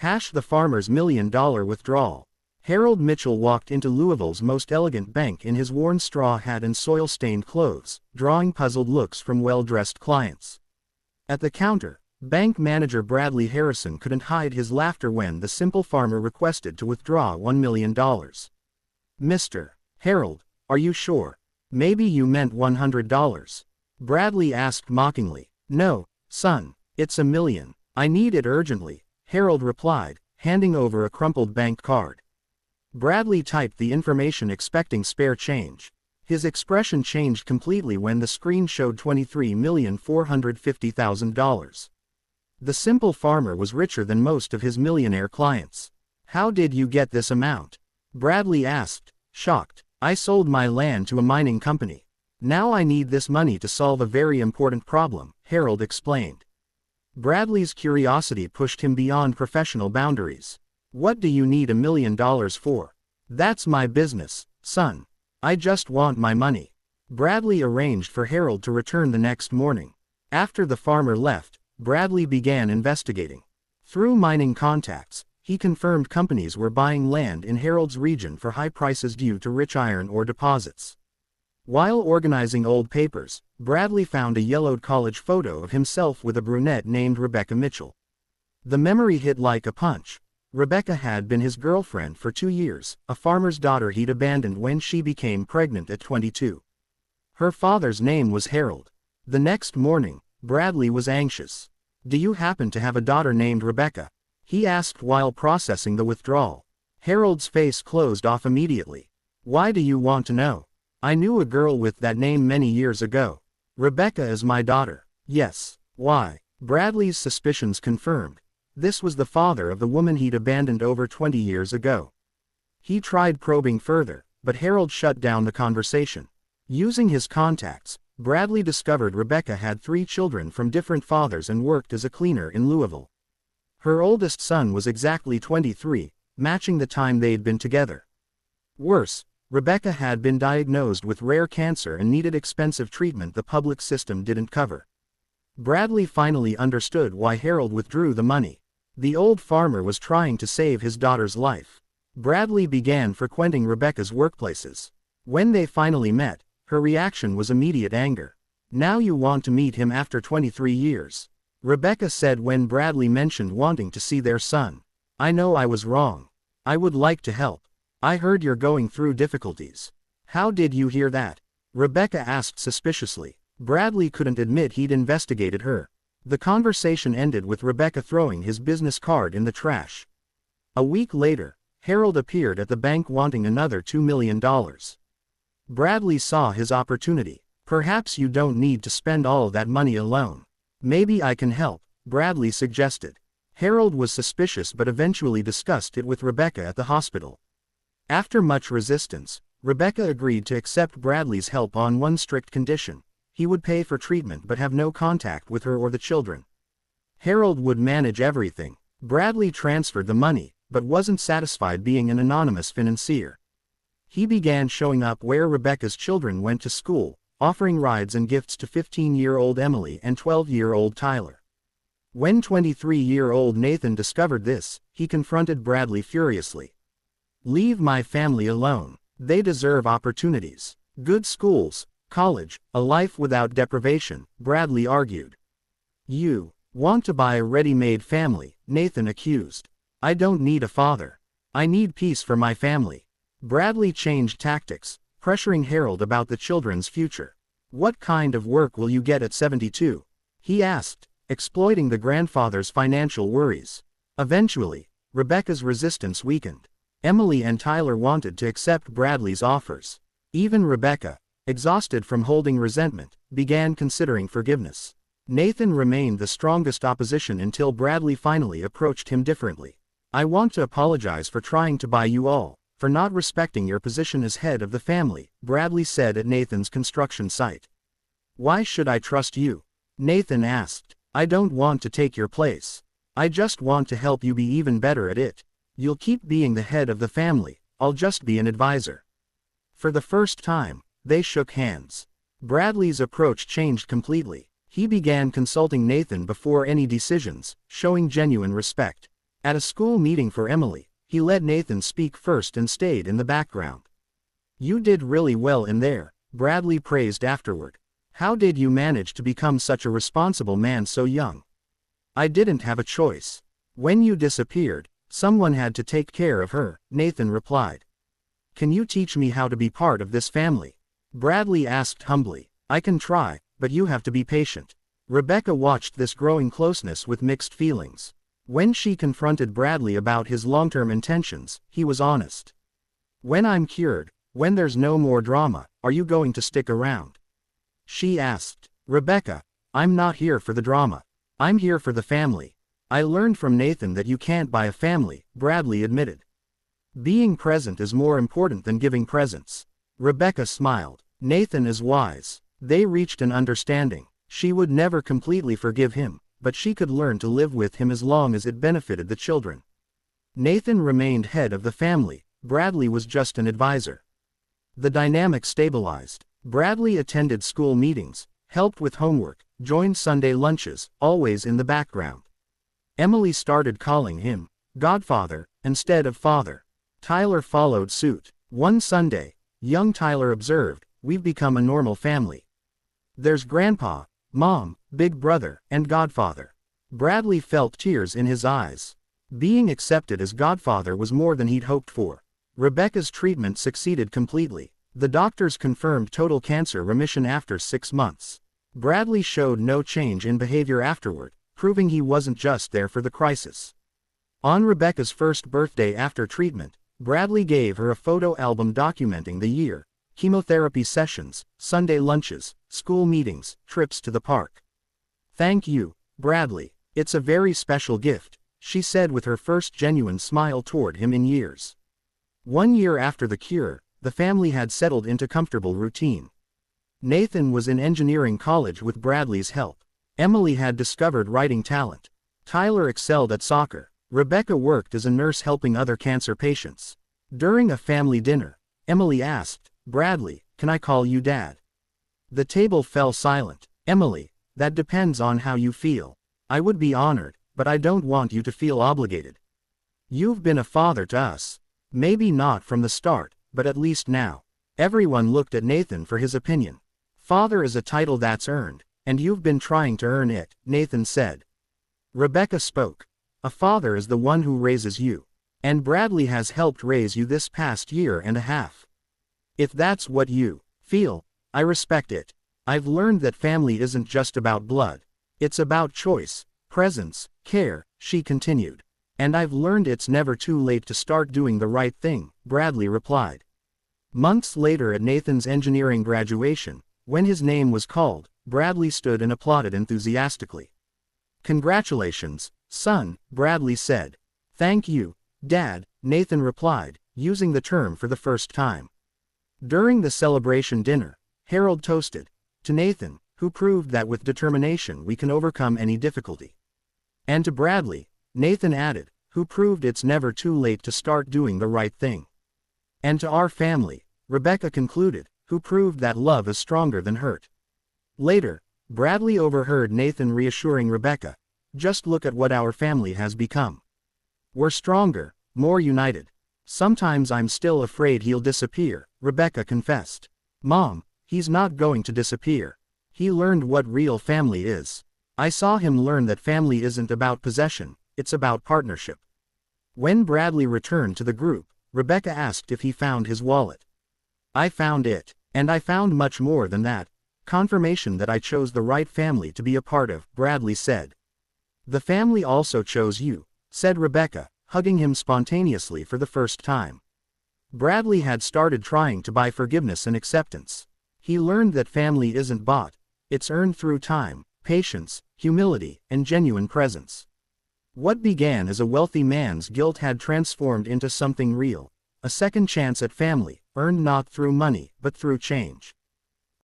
The farmer's $1 million withdrawal. Harold Mitchell walked into Louisville's most elegant bank in his worn straw hat and soil-stained clothes, drawing puzzled looks from well-dressed clients. At the counter, bank manager Bradley Harrison couldn't hide his laughter when the simple farmer requested to withdraw $1 million. "Mr. Harold, are you sure? Maybe you meant $100. Bradley asked mockingly. "No, son, it's $1 million. I need it urgently," Harold replied, handing over a crumpled bank card. Bradley typed the information expecting spare change. His expression changed completely when the screen showed $23,450,000. The simple farmer was richer than most of his millionaire clients. "How did you get this amount?" Bradley asked, shocked. "I sold my land to a mining company. Now I need this money to solve a very important problem," Harold explained. Bradley's curiosity pushed him beyond professional boundaries. "What do you need $1 million for?" "That's my business, son. I just want my money." Bradley arranged for Harold to return the next morning. After the farmer left, Bradley began investigating. Through mining contacts, he confirmed companies were buying land in Harold's region for high prices due to rich iron ore deposits. While organizing old papers, Bradley found a yellowed college photo of himself with a brunette named Rebecca Mitchell. The memory hit like a punch. Rebecca had been his girlfriend for 2 years, a farmer's daughter he'd abandoned when she became pregnant at 22. Her father's name was Harold. The next morning, Bradley was anxious. "Do you happen to have a daughter named Rebecca?" he asked while processing the withdrawal. Harold's face closed off immediately. "Why do you want to know?" "I knew a girl with that name many years ago. Rebecca is my daughter." "Yes. Why?" Bradley's suspicions confirmed. This was the father of the woman he'd abandoned over 20 years ago. He tried probing further, but Harold shut down the conversation. Using his contacts, Bradley discovered Rebecca had 3 children from different fathers and worked as a cleaner in Louisville. Her oldest son was exactly 23, matching the time they'd been together. Worse, Rebecca had been diagnosed with rare cancer and needed expensive treatment the public system didn't cover. Bradley finally understood why Harold withdrew the money. The old farmer was trying to save his daughter's life. Bradley began frequenting Rebecca's workplaces. When they finally met, her reaction was immediate anger. "Now you want to meet him after 23 years. Rebecca said when Bradley mentioned wanting to see their son. "I know I was wrong. I would like to help. I heard you're going through difficulties." "How did you hear that?" Rebecca asked suspiciously. Bradley couldn't admit he'd investigated her. The conversation ended with Rebecca throwing his business card in the trash. A week later, Harold appeared at the bank wanting another $2 million. Bradley saw his opportunity. "Perhaps you don't need to spend all that money alone. Maybe I can help," Bradley suggested. Harold was suspicious but eventually discussed it with Rebecca at the hospital. After much resistance, Rebecca agreed to accept Bradley's help on one strict condition: he would pay for treatment but have no contact with her or the children. Harold would manage everything. Bradley transferred the money, but wasn't satisfied being an anonymous financier. He began showing up where Rebecca's children went to school, offering rides and gifts to 15-year-old Emily and 12-year-old Tyler. When 23-year-old Nathan discovered this, he confronted Bradley furiously. "Leave my family alone. They deserve opportunities. Good schools, college, a life without deprivation," Bradley argued. "You want to buy a ready-made family," Nathan accused. "I don't need a father. I need peace for my family." Bradley changed tactics, pressuring Harold about the children's future. "What kind of work will you get at 72?" he asked, exploiting the grandfather's financial worries. Eventually, Rebecca's resistance weakened. Emily and Tyler wanted to accept Bradley's offers. Even Rebecca, exhausted from holding resentment, began considering forgiveness. Nathan remained the strongest opposition until Bradley finally approached him differently. "I want to apologize for trying to buy you all, for not respecting your position as head of the family," Bradley said at Nathan's construction site. "Why should I trust you?" Nathan asked. "I don't want to take your place. I just want to help you be even better at it. You'll keep being the head of the family, I'll just be an advisor." For the first time, they shook hands. Bradley's approach changed completely. He began consulting Nathan before any decisions, showing genuine respect. At a school meeting for Emily, he let Nathan speak first and stayed in the background. "You did really well in there," Bradley praised afterward. "How did you manage to become such a responsible man so young?" "I didn't have a choice. When you disappeared, someone had to take care of her," Nathan replied. "Can you teach me how to be part of this family?" Bradley asked humbly. "I can try, but you have to be patient." Rebecca watched this growing closeness with mixed feelings. When she confronted Bradley about his long-term intentions, he was honest. "When I'm cured, when there's no more drama, are you going to stick around?" she asked. "Rebecca, I'm not here for the drama. I'm here for the family. I learned from Nathan that you can't buy a family," Bradley admitted. "Being present is more important than giving presents." Rebecca smiled. "Nathan is wise." They reached an understanding. She would never completely forgive him, but she could learn to live with him as long as it benefited the children. Nathan remained head of the family, Bradley was just an advisor. The dynamic stabilized. Bradley attended school meetings, helped with homework, joined Sunday lunches, always in the background. Emily started calling him Godfather instead of father. Tyler followed suit. One Sunday, young Tyler observed, "We've become a normal family. There's Grandpa, Mom, Big Brother, and Godfather." Bradley felt tears in his eyes. Being accepted as Godfather was more than he'd hoped for. Rebecca's treatment succeeded completely. The doctors confirmed total cancer remission after 6 months. Bradley showed no change in behavior afterward, proving he wasn't just there for the crisis. On Rebecca's first birthday after treatment, Bradley gave her a photo album documenting the year, chemotherapy sessions, Sunday lunches, school meetings, trips to the park. "Thank you, Bradley. It's a very special gift," she said with her first genuine smile toward him in years. 1 year after the cure, the family had settled into comfortable routine. Nathan was in engineering college with Bradley's help. Emily had discovered writing talent. Tyler excelled at soccer. Rebecca worked as a nurse helping other cancer patients. During a family dinner, Emily asked, "Bradley, can I call you Dad?" The table fell silent. "Emily, that depends on how you feel. I would be honored, but I don't want you to feel obligated. You've been a father to us. Maybe not from the start, but at least now." Everyone looked at Nathan for his opinion. "Father is a title that's earned, and you've been trying to earn it," Nathan said. Rebecca spoke. "A father is the one who raises you. And Bradley has helped raise you this past year and a half. If that's what you feel, I respect it. I've learned that family isn't just about blood. It's about choice, presence, care," she continued. "And I've learned it's never too late to start doing the right thing," Bradley replied. Months later at Nathan's engineering graduation, when his name was called, Bradley stood and applauded enthusiastically. "Congratulations, son," Bradley said. "Thank you, Dad," Nathan replied, using the term for the first time. During the celebration dinner, Harold toasted to Nathan, who proved that with determination we can overcome any difficulty. And to Bradley, Nathan added, who proved it's never too late to start doing the right thing. And to our family, Rebecca concluded, who proved that love is stronger than hurt. Later, Bradley overheard Nathan reassuring Rebecca, "Just look at what our family has become. We're stronger, more united. Sometimes I'm still afraid he'll disappear," Rebecca confessed. "Mom, he's not going to disappear. He learned what real family is. I saw him learn that family isn't about possession, it's about partnership." When Bradley returned to the group, Rebecca asked if he found his wallet. "I found it, and I found much more than that. Confirmation that I chose the right family to be a part of," Bradley said. "The family also chose you," said Rebecca, hugging him spontaneously for the first time. Bradley had started trying to buy forgiveness and acceptance. He learned that family isn't bought, it's earned through time, patience, humility, and genuine presence. What began as a wealthy man's guilt had transformed into something real, a second chance at family, earned not through money, but through change.